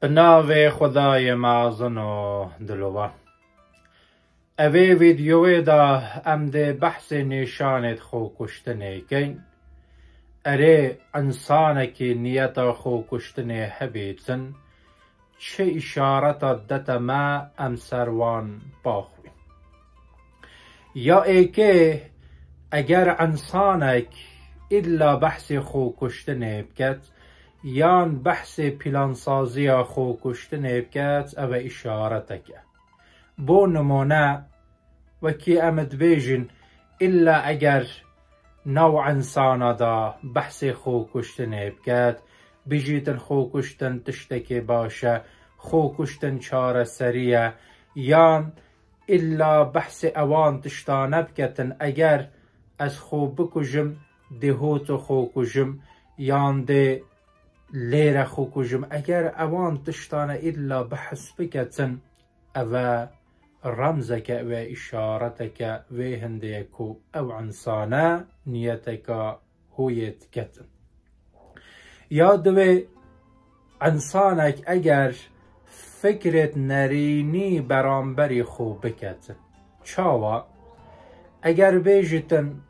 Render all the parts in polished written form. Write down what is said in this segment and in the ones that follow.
به نام خدای مازن و دلوا. اوی ویدیوی دا امده بحث نشانت خو کشتنه کن. اره انسانه که نیتا خو کشتنه هبیتن چه اشارتا دتا ما ام سروان باخوی. یا ای که اگر انسانک الا بحث خو کشتنه بکت یان بحث پلانسازی خو کشتنه بکت او اشارتک. بو نمونه وکی امد بیجن الا اگر نوع انسانا دا بحث خو کشتنه بکت بجیتن خو کشتن تشتکی باشه، خو کشتن چاره سریه، یان الا بحث اوان تشتانه بکتن اگر از خو بکجم دهوتو خو کجم یان ده لیر خو کجم اگر اوان تشتانه الا بحث بکتن او رمزك و اشارتك و هنديكو او انسانه نيتك هويت كتن. یادوه انسانك اگر فکرت نرینی برانبری خوب بکتن چاوا اگر بیجتن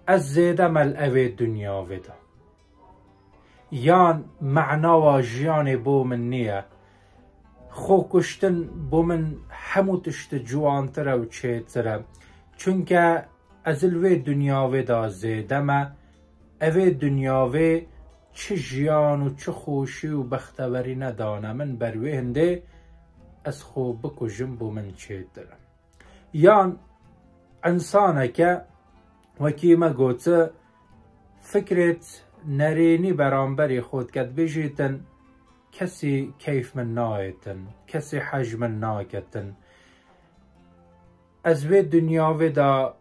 از زیده مل اوی دنیا ودا یان معنا و جیان بو من نیه خو کشتن بو من همو تشت جوان تره و چه تره چونکه از الوی دنیاوی دا زیده ما اوی دنیاوی چه جیان و چه خوشی و بختوری ندانه من بروی هنده از خو بکجم بو من چه تره. یان انسانه که وکیمه گوته فکرت نرینی برانبری خود کد بجیتن کسی کیف من نایتن، کسی حجم من ناکتن. از وی دنیاوی دا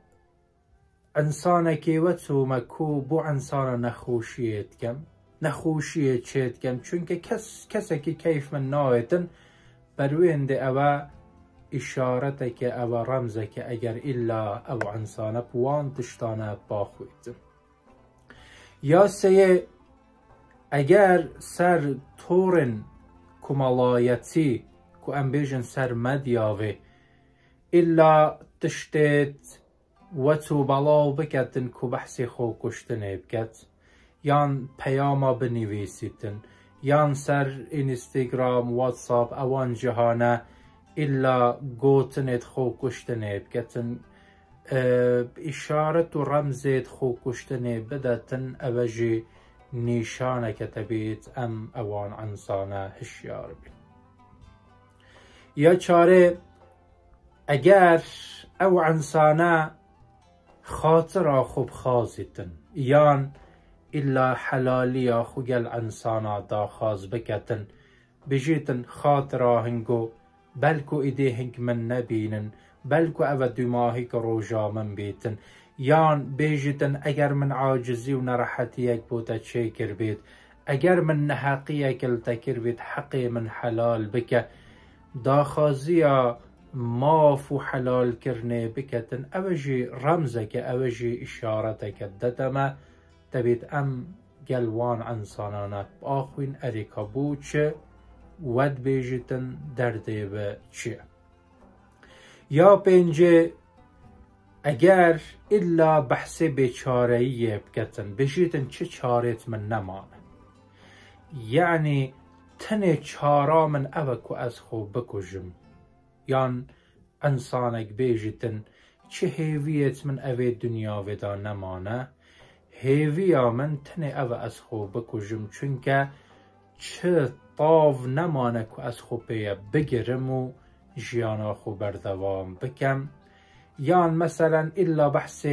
انسانه که وطو مکو بو انسانه نخوشیت کم، نخوشیت چیت کم چونکه کسی که کیف من نایتن بروی انده او اشارته که او رمزه که اگر الا او انسانه بوان تشتانه باخویتن. یا سیه اگر سر تورن کمالایتی کو ام بیجن سر مدیاوی الا تشتیت وطو بلاو بکتن کو بحثی خو کشتنه بکت یان پیاما بنویسیتن یان سر اینستاگرام واتساپ اوان جهانه الا گوتنت خو کشتنه بکتن اشارت و رمزت خو کشتنه بدتن اوجی نشانه کتبیت ام اوان انسانه هشیار بی. یا چاره اگر او انسانه خاطر خوب خازیتن یان الا حلالی خوگل انسانه دا خاز بکتن بجیتن خاطر هنگو بلکو ایده هنگ من نبینن بلکو او دماغی که روژا من بیتن یان بیجتن اگر من عاجزی و نرحتی یک بوده چه کر بید اگر من نحقی کل تکر بید حقی من حلال بکه داخازی ماف و حلال کرنه بکتن اوجی رمزه که اوجی اشارته که دتمه تبید ام گلوان انسانانت آخوین اریکا بود چه ود بیجتن درده به چه. یا پنجه اگر الا بحث بیچاره‌ای بکتن بجیتن چه چارت من نمانه یعنی تن چارا من اوکو از خوب بکجم یان انسانک بیجیتن چه هیویت من اوی دنیا ودا نمانه هیویا من تن او از خوب بکجم چونکه چه طاو نمانه که از خوب بگرم و جیانا خوب بردوام بکم. یان مثلا الا بحث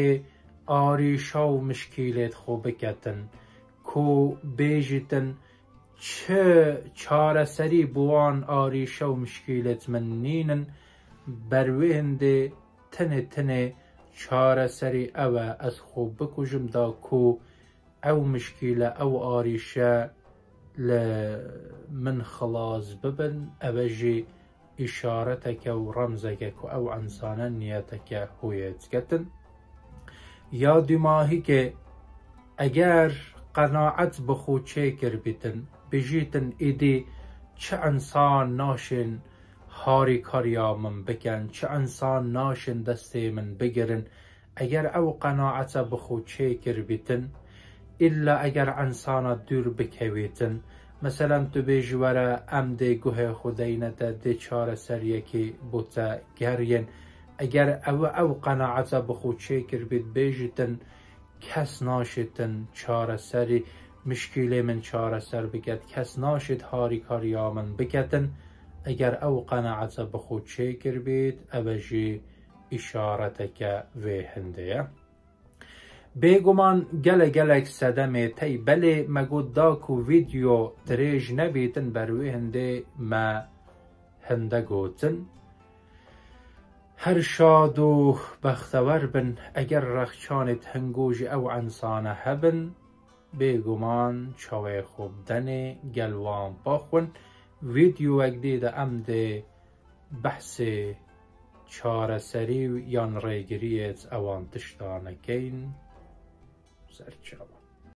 آریشا و مشکلت خوب بکتن کو بیجیتن چه چاره سری بوان آریشا و مشکلت من نینن بروی هنده تنه چاره سری او از خوب بکجم دا کو او مشکله او آریشه من خلاص ببن اوجی اشارتك و رمزك او انسانا نیتك هویت کتن. یا دماغی که اگر قناعت بخو چه کر بیتن بجیتن ایدی چه انسان ناشن هاری کاریا من بکن، چه انسان ناشن دستی من بگرن. اگر او قناعت بخود چه کر بیتن إلا اگر انسان دور بکویتن. مثلا تو بیجواره ام دی گوه خودینت دی چار سر یکی بوتا گرین. اگر او قناعت بخود چه کر بیت بیجتن کس ناشتن چار سری مشکل من چار سر بکد، کس ناشد هاری کاریا من بکتن. اگر او قناعت بخود چه کر بیت اوجی اشارتک وی هنده. بگمان گلک صدمه تی بله مگود داکو ویدیو دریج نبیتن بروی هنده ما هنده گوتن. هر شاد و بختور بن اگر رخچانت هنگوج او انسانه هبن. بگمان چاوه خوب دنه گلوان باخون. ویدیو اگدید امده بحث چاره سری یان ریگریت اوان تشتانکین سرچاوه.